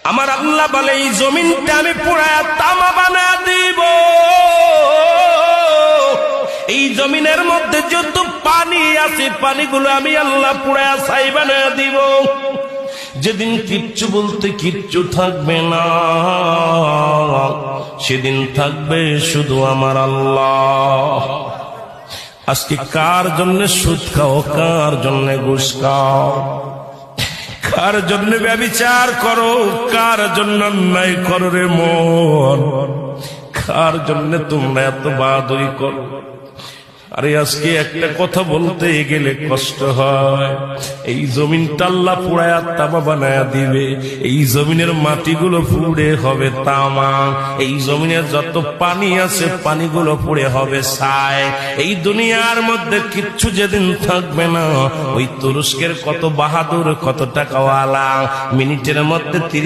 আমার আল্লাহ বলে এই জমিনটা আমি পুরায়া তামা বানা দিব। এই জমিনের মধ্যে যত পানি আছে পানিগুলো আমি আল্লাহ পুরায়া ছাই বানা দিব। যেদিন কিচ্ছু বলতে কিচ্ছু থাকবে না, সেদিন থাকবে শুধু আমার আল্লাহ। আজকে কার জন্য সুদ খাও, কার জন্য ঘুষ খাও, কার জন্য ব্যভিচার করো, কার জন্য অন্যায় করো রে মন, কার জন্য তোমরা এত বাহাদুরি করো? আরে আজকে একটা কথা বলতে গেলে কষ্ট হয়। এই জমিনটা আল্লাহ পুরায়া তামা বানায়া দিবে। এই জমিনের মাটিগুলো পুড়ে হবে তামা। এই জমিনের যত পানি আছে পানিগুলো পুড়ে হবে ছাই। এই দুনিয়ার মধ্যে কিচ্ছু যেদিন থাকবে না, ওই তুরস্কের কত বাহাদুর, কত টাকাওয়ালা মিনিটের মধ্যে 30